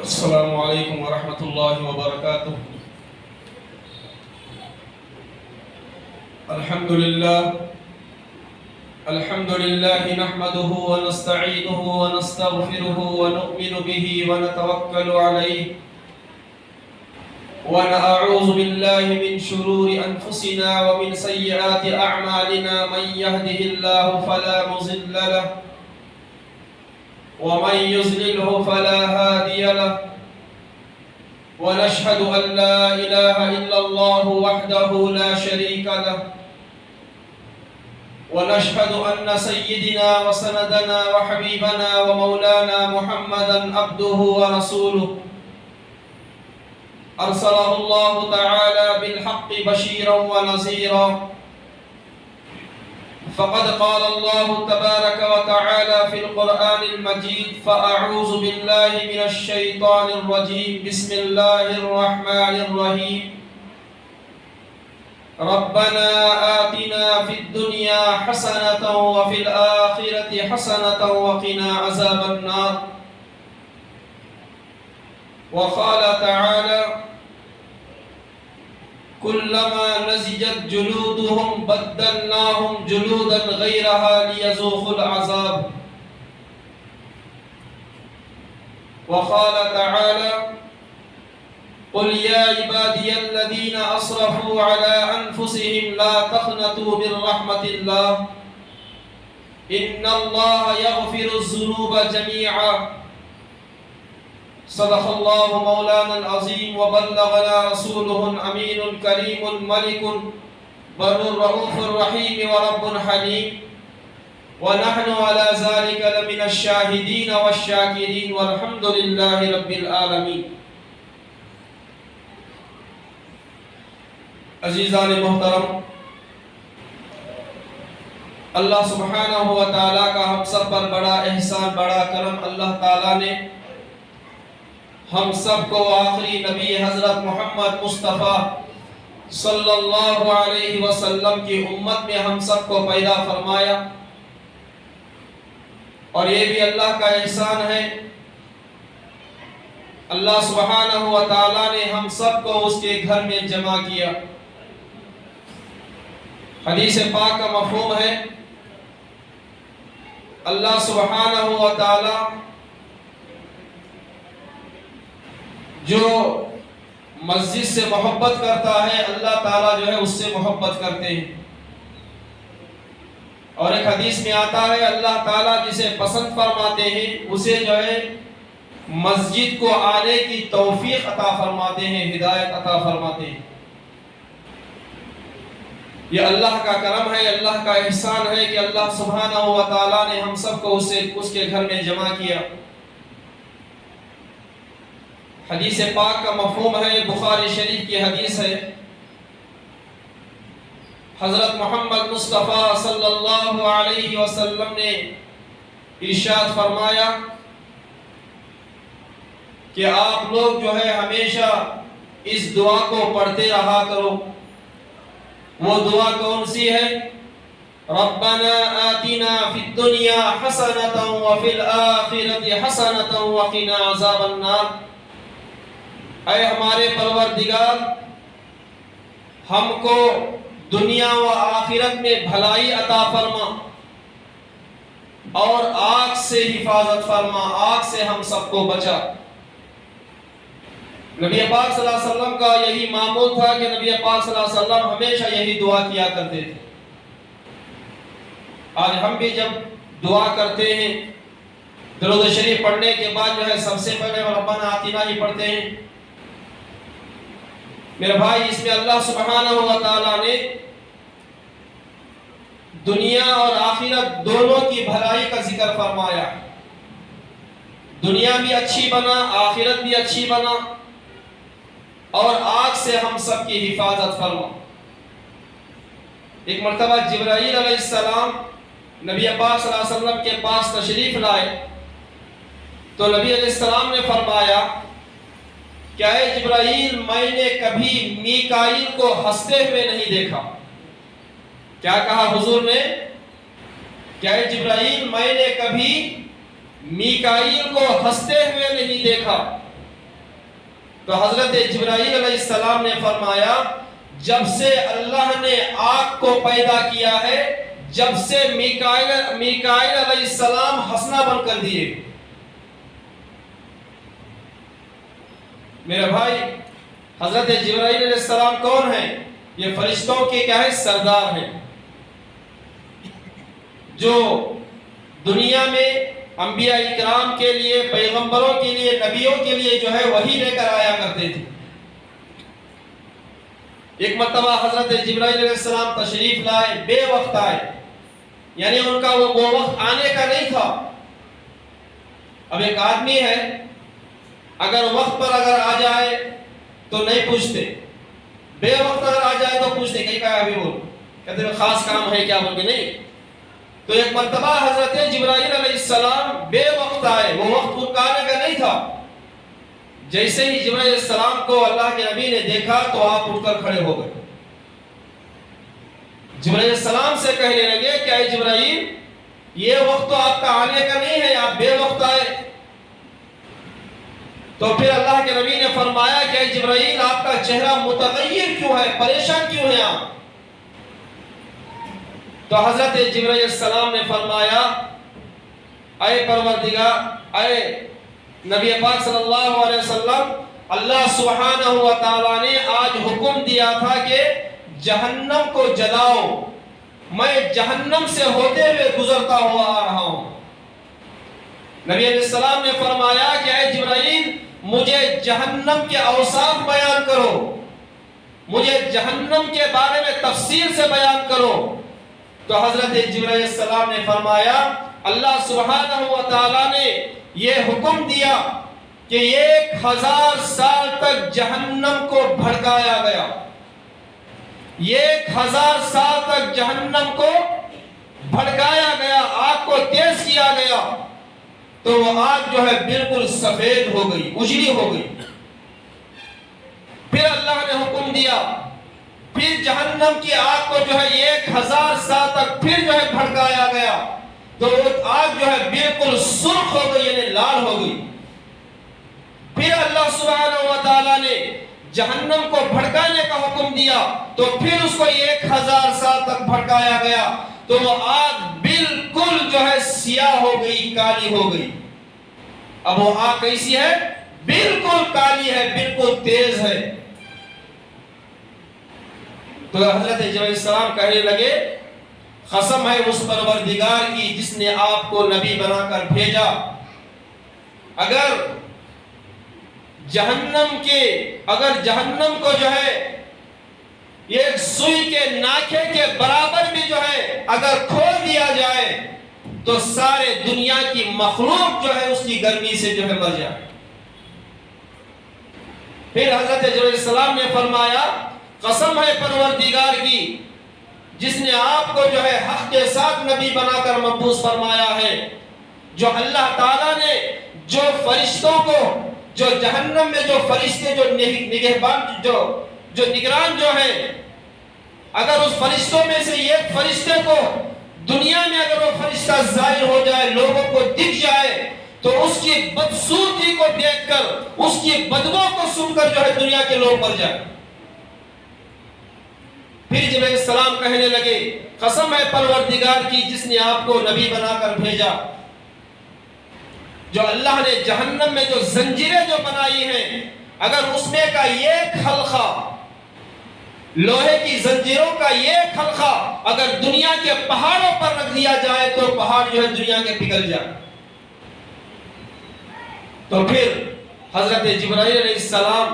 السلام علیکم ورحمۃ اللہ وبرکاتہ۔ الحمد للہ نحمده ونستعینه ونستغفره ونؤمن به ونتوکل علیہ ونعوذ باللہ من شرور انفسنا ومن سیئات اعمالنا، من يهده الله فلا مضل له ومن يضلله فلا هادي له، ونشهد أن لا إله إلا الله وحده لا شريك له، ونشهد أن سيدنا وسندنا وحبيبنا ومولانا محمدا عبده ورسوله، أرسله الله تعالى بالحق بشيرا ونذيرا، فقد قال الله تبارك وتعالى في القرآن المجيد: فأعوذ بالله من الشيطان الرجيم، بسم الله الرحمن الرحيم، ربنا آتنا في الدنيا حسنة وفي الآخرة حسنة وقنا عذاب النار. وقال تعالى: كلما نضجت جلودهم بدلناهم جلودا غيرها ليذوقوا العذاب. وقال تعالى: قل يا عبادي الذين أسرفوا على أنفسهم لا تقنطوا من رحمة الله إن الله يغفر الذنوب جميعا. صدق الله مولانا العظيم وبلغنا رسوله الأمين الكريم الملك بر الرؤوف الرحيم ورب حليم، ونحن على ذلك لمن الشاهدين والشاكرين والحمد لله رب العالمين. عزیزان محترم، اللہ سبحانہ و تعالیٰ کا ہم سب پر بڑا احسان، بڑا کرم، اللہ تعالیٰ نے ہم سب کو آخری نبی حضرت محمد مصطفیٰ صلی اللہ علیہ وسلم کی امت میں ہم سب کو پیدا فرمایا، اور یہ بھی اللہ کا احسان ہے، اللہ سبحانہ و تعالیٰ نے ہم سب کو اس کے گھر میں جمع کیا۔ حدیث پاک کا مفہوم ہے اللہ سبحانہ و تعالیٰ جو مسجد سے محبت کرتا ہے، اللہ تعالیٰ جو ہے اس سے محبت کرتے ہیں، اور ایک حدیث میں آتا ہے اللہ تعالیٰ جسے پسند فرماتے ہیں اسے جو ہے مسجد کو آنے کی توفیق عطا فرماتے ہیں، ہدایت عطا فرماتے ہیں۔ یہ اللہ کا کرم ہے، اللہ کا احسان ہے کہ اللہ سبحانہ و تعالیٰ نے ہم سب کو اس کے گھر میں جمع کیا۔ حدیث پاک کا مفہوم ہے، بخاری شریف کی حدیث ہے، حضرت محمد مصطفیٰ صلی اللہ علیہ وسلم نے ارشاد فرمایا کہ آپ لوگ جو ہے ہمیشہ اس دعا کو پڑھتے رہا کرو۔ وہ دعا کون سی ہے؟ ربنا آتنا فی الدنیا حسنۃ وفی الآخرۃ حسنۃ وقنا عذاب النار۔ اے ہمارے پروردگار، ہم کو دنیا و آخرت میں بھلائی عطا فرما اور آگ سے حفاظت فرما، آگ سے ہم سب کو بچا۔ نبی پاک صلی اللہ علیہ وسلم کا یہی معمول تھا کہ نبی پاک صلی اللہ علیہ وسلم ہمیشہ یہی دعا کیا کرتے تھے۔ آج ہم بھی جب دعا کرتے ہیں درود شریف پڑھنے کے بعد جو ہے سب سے پہلے ربنا آتنا ہی پڑھتے ہیں۔ میرے بھائی، اس میں اللہ سبحانہ و تعالیٰ نے دنیا اور آخرت دونوں کی بھلائی کا ذکر فرمایا۔ دنیا بھی اچھی بنا، آخرت بھی اچھی بنا، اور آگ سے ہم سب کی حفاظت فرما۔ ایک مرتبہ جبرائیل علیہ السلام نبی پاک صلی اللہ علیہ وسلم کے پاس تشریف لائے تو نبی علیہ السلام نے فرمایا کہ اے جبرائیل، میں نے کبھی میکائیل کو ہنستے ہوئے نہیں دیکھا۔ کیا کہا حضور نے؟ کہ اے جبرائیل، میں نے کبھی میکائیل کو ہنستے ہوئے نہیں دیکھا، تو حضرت جبرائیل علیہ السلام نے فرمایا جب سے اللہ نے آگ کو پیدا کیا ہے، جب سے میکائیل علیہ السلام ہنسنا بند کر دیے۔ میرے بھائی، حضرت جبرائیل علیہ السلام کون ہیں؟ یہ فرشتوں کے کیا ہے؟ سردار ہیں، جو دنیا میں انبیاء اکرام کے لیے، پیغمبروں کے لیے، نبیوں کے لیے جو ہے وحی لے کر آیا کرتے تھے۔ ایک مرتبہ حضرت جبرائیل علیہ السلام تشریف لائے، بے وقت آئے، یعنی ان کا وہ وقت آنے کا نہیں تھا۔ اب ایک آدمی ہے، اگر وقت پر اگر آ جائے تو نہیں پوچھتے، بے وقت اگر آ جائے تو پوچھتے کہیں کا ابھی بول، کہتے ہیں خاص کام ہے کیا بول کے نہیں۔ تو ایک مرتبہ حضرت جبرائیل علیہ السلام بے وقت آئے، وہ وقت ان کا آنے کا نہیں تھا۔ جیسے ہی جبرائیل علیہ السلام کو اللہ کے نبی نے دیکھا تو آپ اٹھ کر کھڑے ہو گئے۔ جبرائیل علیہ السلام سے کہنے لگے کہ اے جبرائیل، یہ وقت تو آپ کا آنے کا نہیں ہے، آپ بے وقت آئے۔ تو پھر اللہ کے نبی نے فرمایا کہ اے جبرائیل، آپ کا چہرہ متغیر کیوں ہے، پریشان کیوں ہیں آپ؟ تو حضرت جبرائیل علیہ السلام نے فرمایا اے پروردگار، اے نبی پاک صلی اللہ علیہ وسلم، اللہ سبحانہ و تعالیٰ نے آج حکم دیا تھا کہ جہنم کو جلاؤ، میں جہنم سے ہوتے ہوئے گزرتا ہوا آ رہا ہوں۔ نبی علیہ السلام نے فرمایا کہ اے جبرائیل، مجھے جہنم کے اوصاف بیان کرو، مجھے جہنم کے بارے میں تفصیل سے بیان کرو۔ تو حضرت جبرائیل علیہ السلام نے فرمایا اللہ سبحانہ و تعالیٰ نے یہ حکم دیا کہ 1000 سال تک جہنم کو بھڑکایا گیا، 1000 سال تک جہنم کو بھڑکایا گیا، آگ کو تیز کیا گیا، تو وہ آگ جو ہے بالکل سفید ہو گئی، اجلی ہو گئی۔ پھر اللہ نے حکم دیا، پھر جہنم کی آگ کو جو ہے 1000 سال تک پھر جو ہے بھڑکایا گیا، تو وہ آگ جو ہے بالکل سرخ ہو گئی، یعنی لال ہو گئی۔ پھر اللہ سبحانہ و تعالیٰ نے جہنم کو بھڑکانے کا حکم دیا، تو پھر اس کو 1000 سال تک بھڑکایا گیا، تو وہ آگ بالکل جو ہے سیاہ ہو گئی، کالی ہو گئی۔ اب وہ آگ کیسی ہے؟ بالکل کالی ہے، بالکل تیز ہے۔ تو حضرت جبرائیل علیہ السلام کہنے لگے قسم ہے اس پروردگار کی جس نے آپ کو نبی بنا کر بھیجا، اگر جہنم کو جو ہے یہ سوئی کے ناکے کے برابر بھی جو ہے اگر کھول دیا جائے تو سارے دنیا کی مخلوق جو ہے اس کی گرمی سے جو ہے مر جائے۔ پھر حضرت جبرائیل علیہ السلام نے فرمایا قسم ہے پروردگار کی جس نے آپ کو جو ہے حق کے ساتھ نبی بنا کر مبعوث فرمایا ہے، جو اللہ تعالیٰ نے جو فرشتوں کو، جو جہنم میں جو فرشتے جو نگہبان جو نگران جو ہیں، اگر اس فرشتوں میں سے ایک فرشتے کو دنیا میں اگر وہ فرشتہ ظاہر ہو جائے، لوگوں کو دکھ جائے، تو اس کی بدصورتی کو دیکھ کر، اس کی بدبو کو سن کر جو ہے دنیا کے لوگ مر جائیں۔ پھر جبرائیل علیہ السلام کہنے لگے قسم ہے پروردگار کی جس نے آپ کو نبی بنا کر بھیجا، جو اللہ نے جہنم میں جو زنجیریں جو بنائی ہیں، اگر اس میں کا ایک حلقہ، لوہے کی زنجیروں کا ایک حلقہ اگر دنیا کے پہاڑوں پر رکھ دیا جائے تو پہاڑ جو ہے دنیا کے پگھل جائے۔ تو پھر حضرت جبرائیل علیہ السلام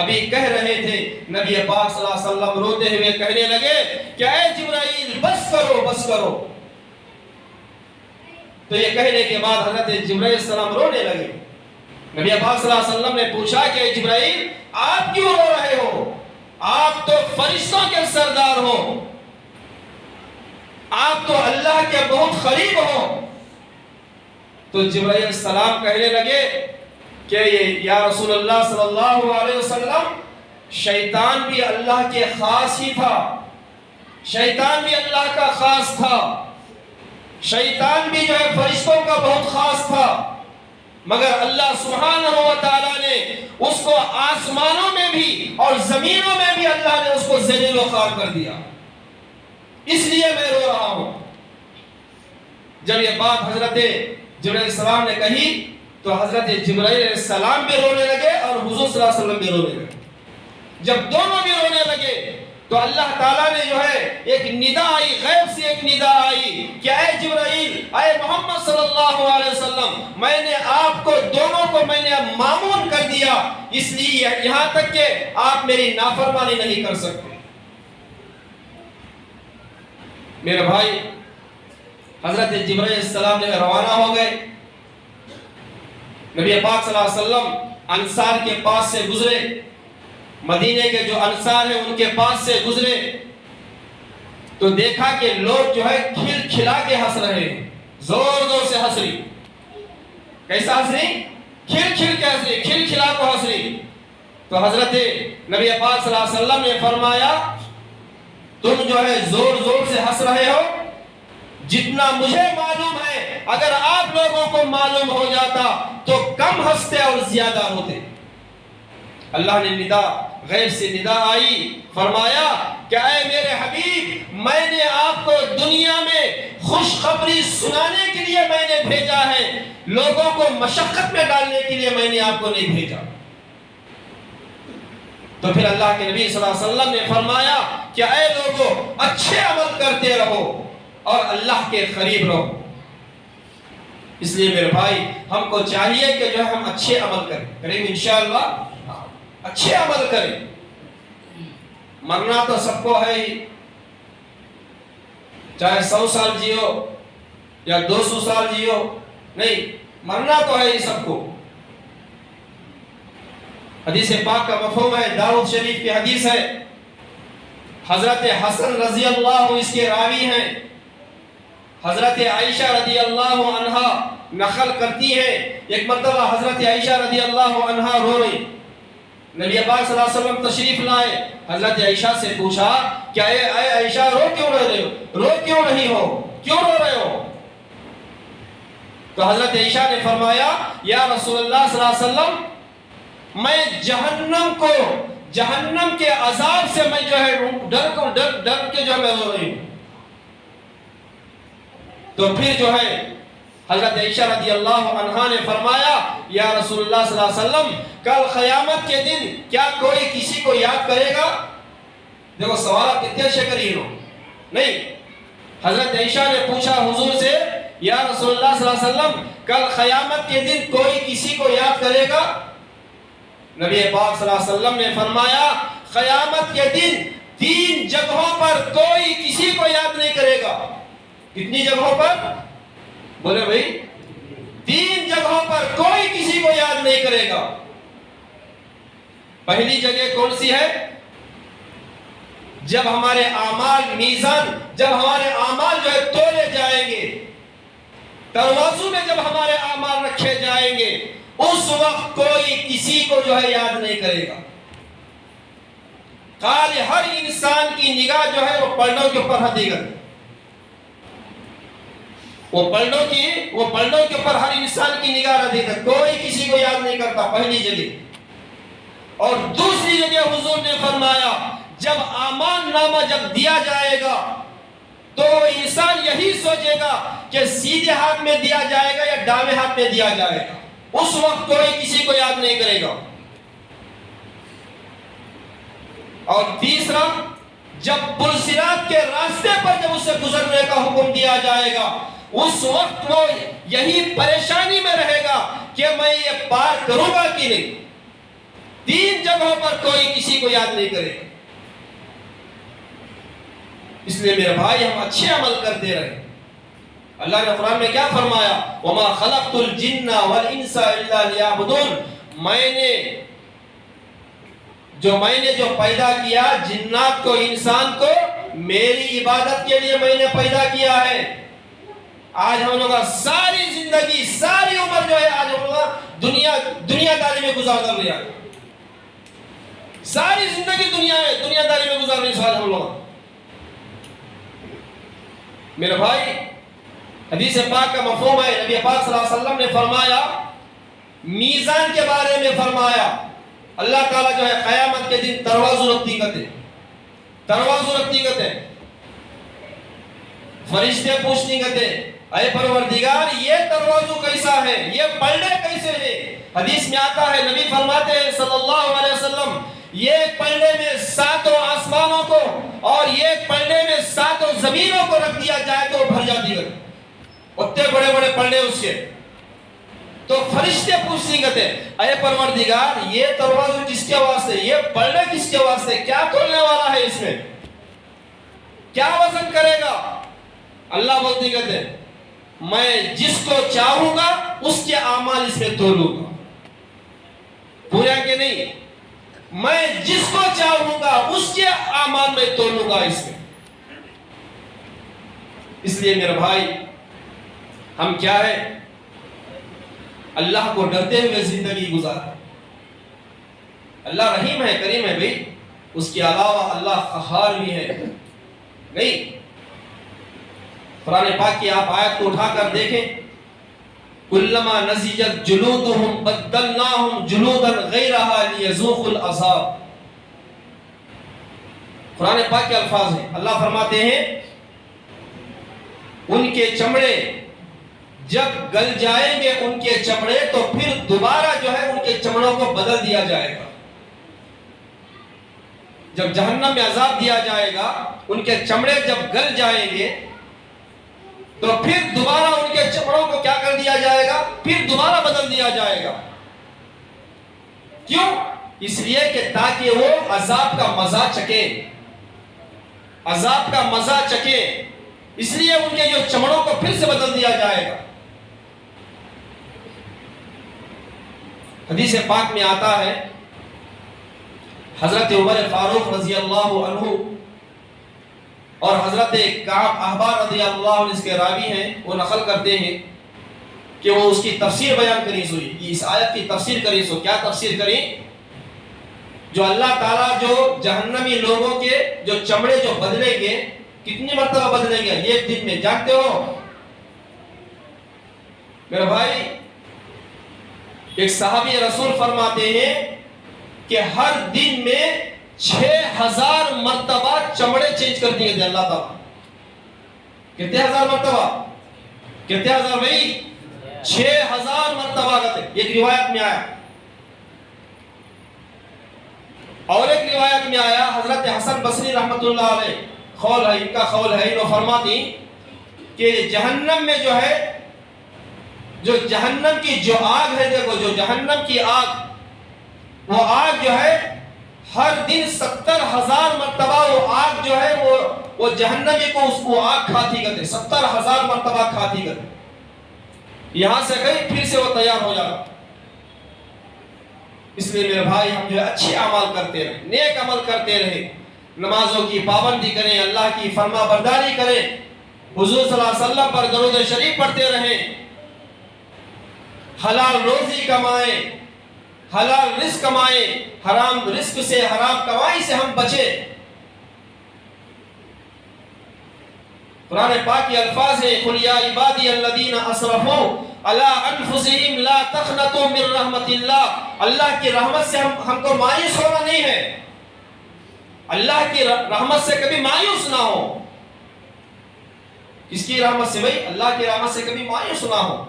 ابھی کہہ رہے تھے، نبی پاک صلی اللہ علیہ وسلم روتے ہوئے کہنے لگے کہ اے جبرائیل بس کرو بس کرو۔ تو یہ کہنے کے بعد حضرت جبرائیل علیہ السلام رونے لگے۔ نبی پاک صلی اللہ علیہ وسلم نے پوچھا کہ اے جبرائیل آپ کیوں رو رہے ہو؟ آپ تو فرشتوں کے سردار ہو، آپ تو اللہ کے بہت قریب ہو۔ تو جبرائیل علیہ السلام کہنے لگے کہ یا رسول اللہ صلی اللہ علیہ وسلم، شیطان بھی اللہ کے خاص ہی تھا، شیطان بھی اللہ کا خاص تھا، شیطان بھی جو ہے فرشتوں کا بہت خاص تھا، مگر اللہ سبحانہ و تعالیٰ نے اس کو آسمانوں میں بھی اور زمینوں میں بھی اللہ نے اس کو ذلیل و خوار کر دیا. اس لیے میں رو رہا ہوں. جب یہ بات حضرت جبرائیل علیہ السلام نے کہی تو حضرت جبرائیل علیہ السلام بھی رونے لگے اور حضور صلی اللہ علیہ وسلم بھی رونے لگے. جب دونوں بھی رونے لگے تو اللہ تعالیٰ نے جو ہے ایک ندا آئی، غیب سے ایک ندا آئی کہ اے جبرائیل، اے محمد صلی اللہ علیہ وسلم، میں نے آپ کو دونوں کو میں نے مامون کر دیا، اس لیے یہاں تک کہ آپ میری نافرمانی نہیں کر سکتے. میرے بھائی، حضرت جبرائیل علیہ السلام جو ہے روانہ ہو گئے. نبی پاک صلی اللہ علیہ وسلم انصار کے پاس سے گزرے، مدینے کے جو انصار ہیں ان کے پاس سے گزرے تو دیکھا کہ لوگ جو ہے کھل کھلا کے ہنس رہے ہیں، زور زور سے ہنس رہی. کیسا ہنس رہی؟ کھل کھل کے ہنس رہی، کھل کھلا کو ہنس رہی. تو حضرت نبی پاک صلی اللہ علیہ وسلم نے فرمایا تم جو ہے زور زور سے ہنس رہے ہو، جتنا مجھے معلوم ہے اگر آپ لوگوں کو معلوم ہو جاتا تو کم ہنستے اور زیادہ روتے. اللہ نے ندا، غیب سے ندا آئی، فرمایا کہ اے میرے حبیب، میں نے آپ کو دنیا میں خوشخبری سنانے کے لیے میں نے بھیجا ہے، لوگوں کو مشقت میں ڈالنے کے لیے میں نے آپ کو نہیں بھیجا. تو پھر اللہ کے نبی صلی اللہ علیہ وسلم نے فرمایا کہ اے لوگوں، اچھے عمل کرتے رہو اور اللہ کے قریب رہو. اس لیے میرے بھائی، ہم کو چاہیے کہ جو ہے ہم اچھے عمل کریں انشاءاللہ، اچھے عمل کریں. مرنا تو سب کو ہے ہی، چاہے 100 سال جیو یا 200 سال جیو، نہیں، مرنا تو ہے ہی سب کو. حدیث پاک کا مفہوم ہے، داؤد شریف کی حدیث ہے، حضرت حسن رضی اللہ اس کے راوی ہیں. حضرت عائشہ رضی اللہ عنہا نقل کرتی ہے، ایک مرتبہ حضرت عائشہ رضی اللہ عنہا رو رہی. نبی پاک صلی اللہ علیہ وسلم تشریف لائے، حضرت عائشہ سے پوچھا کہ اے عائشہ، رو کیوں رہے ہو؟ رو کیوں نہیں ہو؟ کیوں رو رہے ہو؟ تو حضرت عائشہ نے فرمایا یا رسول اللہ صلی اللہ علیہ وسلم، میں جہنم کے عذاب سے میں جو ہے ڈر کے جو ہے میں رو رہی ہوں. تو پھر جو ہے حضرت عائشہ رضی اللہ عنہا نے فرمایا یا رسول اللہ صلی اللہ علیہ وسلم، کل قیامت کے دن کیا کوئی کسی کو یاد کرے گا؟ دیکھو سوالات کتنے اچھے کریں ہو. نہیں، حضرت عائشہ نے پوچھا حضور سے یا رسول اللہ صلی اللہ علیہ وسلم، کل قیامت کے دن کوئی کسی کو یاد کرے گا؟ نبی پاک صلی اللہ علیہ وسلم نے فرمایا قیامت کے دن 3 جگہوں پر کوئی کسی کو یاد نہیں کرے گا. کتنی جگہوں پر؟ بولے بھائی، 3 جگہوں پر کوئی کسی کو یاد نہیں کرے گا. پہلی جگہ کون سی ہے؟ جب ہمارے اعمال میزان، جب ہمارے اعمال جو ہے تولے جائیں گے، ترازو میں جب ہمارے اعمال رکھے جائیں گے، اس وقت کوئی کسی کو جو ہے یاد نہیں کرے گا. قال ہر انسان کی نگاہ جو ہے وہ پلڑوں کے اوپر ہٹے گا. وہ پلڑوں کے اوپر ہر انسان کی نگاہ رہے گا، کوئی کسی کو یاد نہیں کرتا. پہلی جگہ. اور دوسری جگہ حضور نے فرمایا جب اعمال نامہ جب دیا جائے گا تو انسان یہی سوچے گا کہ سیدھے ہاتھ میں دیا جائے گا یا دائیں ہاتھ میں دیا جائے گا. اس وقت کوئی کسی کو یاد نہیں کرے گا. اور تیسرا، جب پلسرات کے راستے پر جب اسے گزرنے کا حکم دیا جائے گا، اس وقت وہ یہی پریشانی میں رہے گا کہ میں یہ پار کروں گا کہ نہیں. 3 جگہوں پر کوئی کسی کو یاد نہیں کرے گا. اس لیے میرے بھائی، ہم اچھے عمل کرتے رہے. اللہ نے قرآن میں کیا فرمایا؟ وَمَا خَلَقْتُ الْجِنَّ وَالْإِنسَ إِلَّا لِيَعْبُدُونَ. میں نے جو پیدا کیا جنات کو، انسان کو میری عبادت کے لیے میں نے پیدا کیا ہے. آج ہم لوگ ساری زندگی، ساری عمر جو ہے آج ہم لوگ دنیا داری میں گزار کر لیا. ساری زندگی دنیا داری میں گزار رہے ہیں ہم لوگ. میرے بھائی، حدیث پاک کا مفہوم ہے، نبی پاک صلی اللہ علیہ وسلم نے فرمایا میزان کے بارے میں فرمایا. اللہ تعالیٰ جو ہے قیامت کے دن ترازو رکھتی کرتے فرشتے پوچھتی کرتے اے پروردگار یہ ترازو کیسا ہے, یہ پلڑے کیسے ہیں. حدیث میں آتا ہے نبی فرماتے ہیں صلی اللہ علیہ وسلم یہ پلڑے میں 7 آسمانوں کو اور یہ پلڑے میں 7 زمینوں کو رکھ دیا جائے تو بھر جاتی ہے. اتنے بڑے بڑے پلڑے اس کے. تو فرشتے پوچھتے کہتے اے پروردگار یہ ترازو کس کے واسطے, یہ پلڑے کس کے واسطے, کیا تولنے والا ہے, اس میں کیا وزن کرے گا. اللہ بولتے کہتے میں جس کو چاہوں گا اس کے اعمال اس میں تولوں گا. پورا کہ نہیں, میں جس کو چاہوں گا اس کے اعمال میں تولوں گا اس میں. اس لیے میرے بھائی ہم کیا ہے, اللہ کو ڈرتے ہوئے زندگی گزار. اللہ رحیم ہے, کریم ہے بھائی, اس کے علاوہ اللہ قہار بھی ہے نہیں. قرآن پاک کی آپ آیت کو اٹھا کر دیکھیں, کلما نضجت جلودہم بدلناہم جلودا غیرہا لیذوقوا العذاب. قرآن پاک کے الفاظ ہیں. اللہ فرماتے ہیں ان کے چمڑے جب گل جائیں گے ان کے چمڑے تو پھر دوبارہ جو ہے ان کے چمڑوں کو بدل دیا جائے گا. جب جہنم میں عذاب دیا جائے گا ان کے چمڑے جب گل جائیں گے تو پھر دوبارہ ان کے چمڑوں کو کیا کر دیا جائے گا, پھر دوبارہ بدل دیا جائے گا. کیوں؟ اس لیے کہ تاکہ وہ عذاب کا مزہ چکے, عذاب کا مزہ چکے. اس لیے ان کے جو چمڑوں کو پھر سے بدل دیا جائے گا. حدیث پاک میں آتا ہے حضرت عمر فاروق رضی اللہ عنہ اور حضرت کعب احبار رضی اللہ عنہ اس کے راوی ہیں, وہ نقل کرتے ہیں کہ وہ اس کی تفسیر بیان کری سوئی, اس آیت کی تفسیر کری سو. کیا تفسیر کری؟ جو اللہ تعالیٰ جو جہنمی لوگوں کے جو چمڑے جو بدلیں گے, کتنی مرتبہ بدلیں گے ایک دن میں, جانتے ہو میرے بھائی؟ ایک صحابی رسول فرماتے ہیں کہ ہر دن میں 6000 مرتبہ چمڑے چینج کر دیے تھے اللہ تعالیٰ. کتنے ہزار مرتبہ, کتنے ہزار بھائی, 6000 مرتبہ کرتے. ایک روایت میں آیا, اور ایک روایت میں آیا حضرت حسن بصری رحمت اللہ علیہ قول ہے, ان کا قول ہے, انہوں فرماتی کہ جہنم میں جو ہے, جو جہنم کی جو آگ ہے, دیکھو جو جہنم کی آگ, وہ آگ جو ہے ہر دن 70000 مرتبہ وہ آگ جو ہے وہ جہنمی کو اس کو آگ کھاتی کرتے, 70000 مرتبہ کھاتی کرتے. یہاں سے گئی پھر سے وہ تیار ہو جاتا. اس لیے میرے بھائی ہم جو اچھے عمل کرتے رہیں, نیک عمل کرتے رہیں, نمازوں کی پابندی کریں, اللہ کی فرما برداری کریں, حضور صلی اللہ علیہ وسلم پر درود شریف پڑھتے رہیں, حلال روزی کمائیں, حلال رزق کمائیں, حرام رزق سے حرام کمائی سے ہم بچیں. قرآن پاک کے الفاظ ہیں قل یا عبادی الذین اسرفوا علی انفسہم لا تقنطوا من رحمت اللہ. اللہ کی رحمت سے ہم کو مایوس ہونا نہیں ہے. اللہ کی رحمت سے کبھی مایوس نہ ہو. کس کی رحمت سے بھائی؟ اللہ کی رحمت سے کبھی مایوس نہ ہو.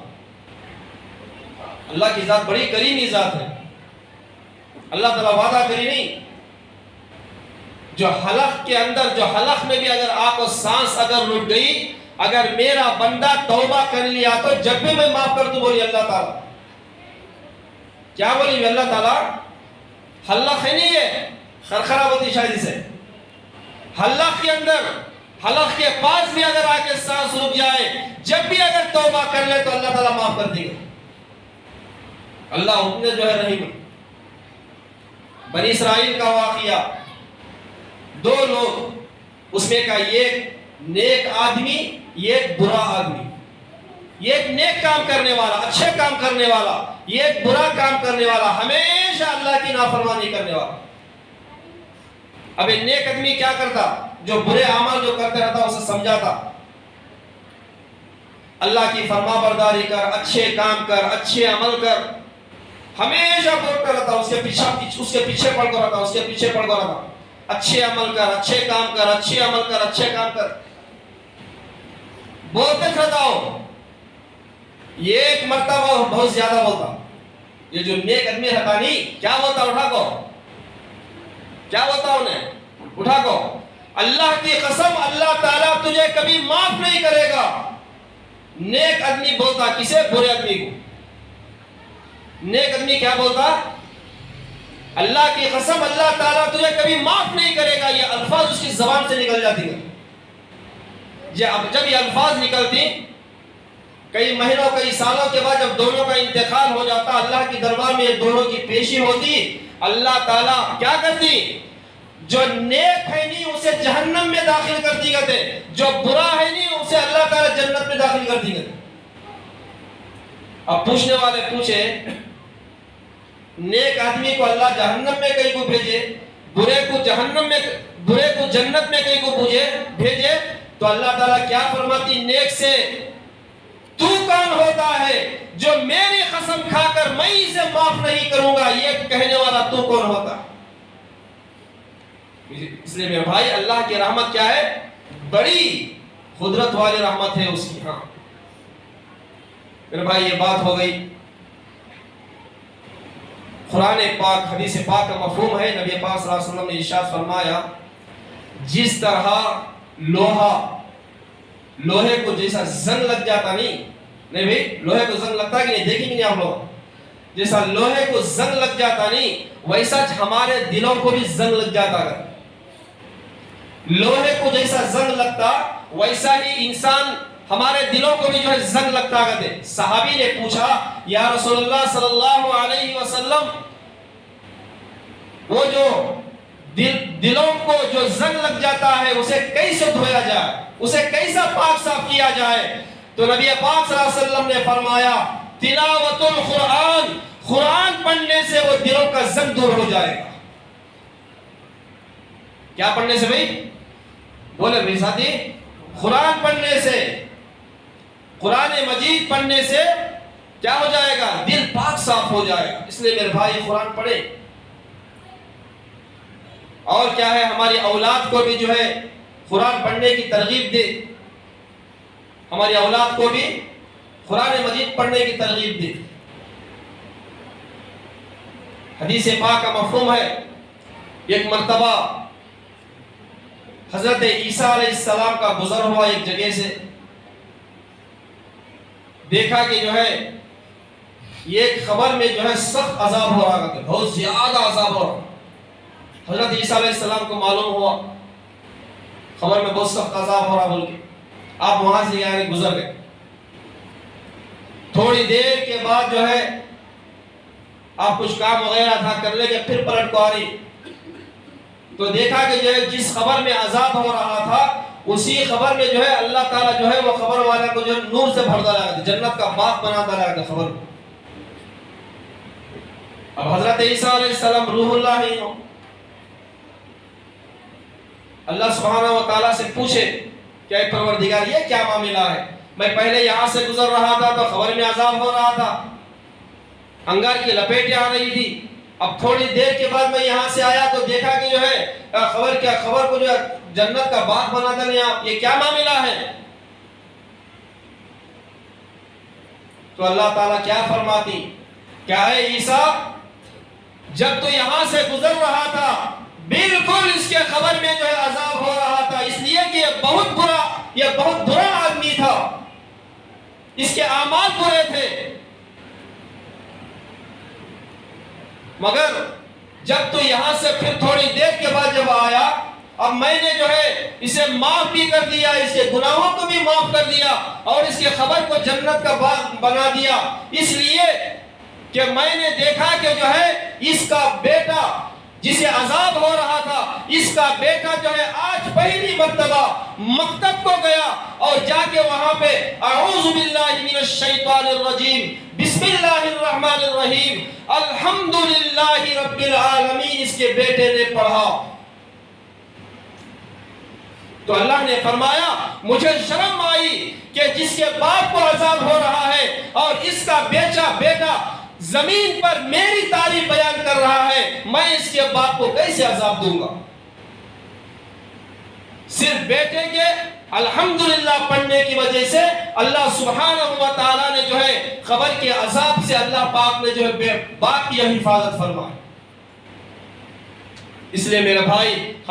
اللہ کی ذات بڑی کریمی ذات ہے. اللہ تعالیٰ وعدہ کری نہیں, جو حلق کے اندر, جو حلق میں بھی اگر آپ کو سانس اگر رک گئی, اگر میرا بندہ توبہ کر لیا تو جب بھی میں معاف کر دوں, بولی اللہ تعالیٰ. کیا بولی اللہ تعالیٰ؟ حلق ہے نہیں, یہ خرخرہ ہوتی شاید اسے. حلق کے اندر, حلق کے پاس بھی اگر آ کے سانس رک جائے, جب بھی اگر توبہ کر لے تو اللہ تعالیٰ معاف کر دے گا. اللہ اتنے جو ہے رحیم. بنی اسرائیل کا واقعہ, 2 لوگ, اس میں کا ایک نیک آدمی, ایک برا آدمی. ایک نیک کام کرنے والا, اچھے کام کرنے والا, ایک برا کام کرنے والا, ہمیشہ اللہ کی نافرمانی کرنے والا. اب ایک نیک آدمی کیا کرتا, جو برے اعمال جو کرتے رہتا اسے سمجھاتا, اللہ کی فرما برداری کر, اچھے کام کر, اچھے عمل کر. ہمیشہ بولتا رہتا، اس کے پیچھے پڑتا رہتا، اچھے عمل کر، اچھے کام کر، اچھے عمل کر، اچھے کام کر، بولتے رہتا ہو. یہ ایک مرتبہ بہت زیادہ بولتا. یہ جو نیک آدمی رہتا نہیں، کیا بولتا؟ اٹھا کو، کیا بولتا انہیں؟ اٹھا کو، اللہ کی قسم اللہ تعالیٰ تجھے کبھی معاف نہیں کرے گا. نیک آدمی بولتا کسے؟ برے آدمی کو. نیک آدمی کیا بولتا؟ اللہ کی قسم اللہ تعالیٰ تجھے کبھی معاف نہیں کرے گا. یہ الفاظ اس کی زبان سے نکل جاتی ہیں. جب یہ الفاظ نکلتی، کئی مہینوں کئی سالوں کے بعد جب دونوں کا انتقال ہو جاتا، اللہ کی دربار میں دونوں کی پیشی ہوتی، اللہ تعالیٰ کیا کرتی؟ جو نیک ہے نہیں اسے جہنم میں داخل کرتی کہتے، جو برا ہے نہیں اسے اللہ تعالیٰ جنت میں داخل کرتی کہتے. اب پوچھنے والے پوچھے، نیک آدمی کو اللہ جہنم میں کہیں کو بھیجے، برے کو جنت میں کہیں کو بھیجے، تو اللہ تعالیٰ کیا فرماتی؟ نیک سے تو کون ہوتا ہے جو میری قسم کھا کر میں اسے معاف نہیں کروں گا؟ یہ کہنے والا تو کون ہوتا؟ اس لیے میرے بھائی، اللہ کی رحمت کیا ہے؟ بڑی قدرت والی رحمت ہے اس کی. ہاں میرے بھائی، یہ بات ہو گئی. قرآن پاک، حدیث پاک کا مفہوم ہے. نبی پاک صلی اللہ علیہ وسلم نے ارشاد فرمایا، جس طرح لوہے کو جیسا زنگ لگ جاتا نہیں بھائی، لوہے کو زنگ لگتا ہے کہ نہیں؟ دیکھیں گے نہیں آپ لوگ؟ جیسا لوہے کو زنگ لگ جاتا نہیں، ویسا ہمارے دلوں کو بھی زنگ لگ جاتا ہے. لوہے کو جیسا زنگ لگتا ویسا ہی انسان ہمارے دلوں کو بھی جو ہے زنگ لگتا ہے. صحابی نے پوچھا، یا رسول اللہ صلی اللہ علیہ وسلم، وہ جو دلوں کو جو زنگ لگ جاتا ہے اسے کیسے دھویا جائے، اسے کیسا پاک صاف کیا جائے؟ تو نبی پاک صلی اللہ علیہ وسلم نے فرمایا، تلاوت القرآن، قرآن پڑھنے سے وہ دلوں کا زنگ دور ہو جائے گا. کیا پڑھنے سے بھائی؟ بولے بھائی ساتھی، قرآن پڑھنے سے، قرآن مجید پڑھنے سے کیا ہو جائے گا؟ دل پاک صاف ہو جائے گا. اس لیے میرے بھائی قرآن پڑھے. اور کیا ہے، ہماری اولاد کو بھی جو ہے قرآن پڑھنے کی ترغیب دے. ہماری اولاد کو بھی قرآن مجید پڑھنے کی ترغیب دے. حدیث پاک کا مفہوم ہے، ایک مرتبہ حضرت عیسیٰ علیہ السلام کا گزر ہوا ایک جگہ سے. دیکھا کہ جو ہے یہ خبر میں جو ہے سخت عذاب ہو رہا تھا، بہت زیادہ عذاب ہو رہا. حضرت عیسیٰ علیہ السلام کو معلوم ہوا خبر میں بہت سخت عذاب ہو رہا بول کے آپ وہاں سے یعنی گزر گئے. تھوڑی دیر کے بعد جو ہے آپ کچھ کام وغیرہ تھا کر لے کے پھر پلٹ کو آ رہی، تو دیکھا کہ جو ہے جس خبر میں عذاب ہو رہا تھا اسی خبر میں جو ہے اللہ تعالیٰ جو ہے وہ خبر والے کو جو ہے نور سے بھرتا رہا تھا، جنت کا باغ بناتا رہا تھا خبر. اب حضرت عیسیٰ علیہ السلام روح اللہ ہی ہو، اللہ سبحانہ و تعالیٰ سے پوچھے کہ اے پروردگار یہ کیا معاملہ ہے؟ میں پہلے یہاں سے گزر رہا تھا تو خبر میں عذاب ہو رہا تھا، انگار کی لپیٹیں آ رہی تھی. اب تھوڑی دیر کے بعد میں یہاں سے آیا تو دیکھا کہ جو ہے خبر کو جو ہے جنت کا باغ بناتا نہیں، یہ کیا معاملہ ہے؟ تو اللہ تعالیٰ کیا فرماتی، کیا ہے عیسیٰ، جب تو یہاں سے گزر رہا تھا بالکل اس کے خبر میں جو ہے عذاب ہو رہا تھا، اس لیے کہ یہ بہت برا آدمی تھا، اس کے اعمال برے تھے. مگر جب تو یہاں سے پھر تھوڑی دیر کے بعد جب آیا، اب میں نے جو ہے اسے معاف بھی کر دیا، اس کے گناہوں کو بھی معاف کر دیا اور اس کے خبر کو جنت کا باغ بنا دیا، اس لیے کہ میں نے دیکھا کہ جو ہے اس کا بیٹا جسے عذاب ہو رہا تھا، اس کا بیٹا جو ہے آج پہلی مرتبہ مکتب کو گیا اور جا کے وہاں پہ اعوذ باللہ من الشیطان الرجیم بسم اللہ الرحمن الرحیم الحمدللہ رب العالمین اس کے بیٹے نے پڑھا. تو اللہ نے فرمایا مجھے شرم آئی کہ جس کے باپ کو عذاب ہو رہا ہے اور اس کا بیٹا زمین پر میری تعریف بیان کر رہا ہے، میں اس کے باپ کو کیسے عذاب دوں گا؟ صرف بیٹے کے الحمدللہ پڑھنے کی وجہ سے اللہ سبحانہ و تعالیٰ نے جو ہے قبر کے عذاب سے اللہ پاک نے جو ہے باپ کی حفاظت فرمائی۔ اس لیے میرے بھائی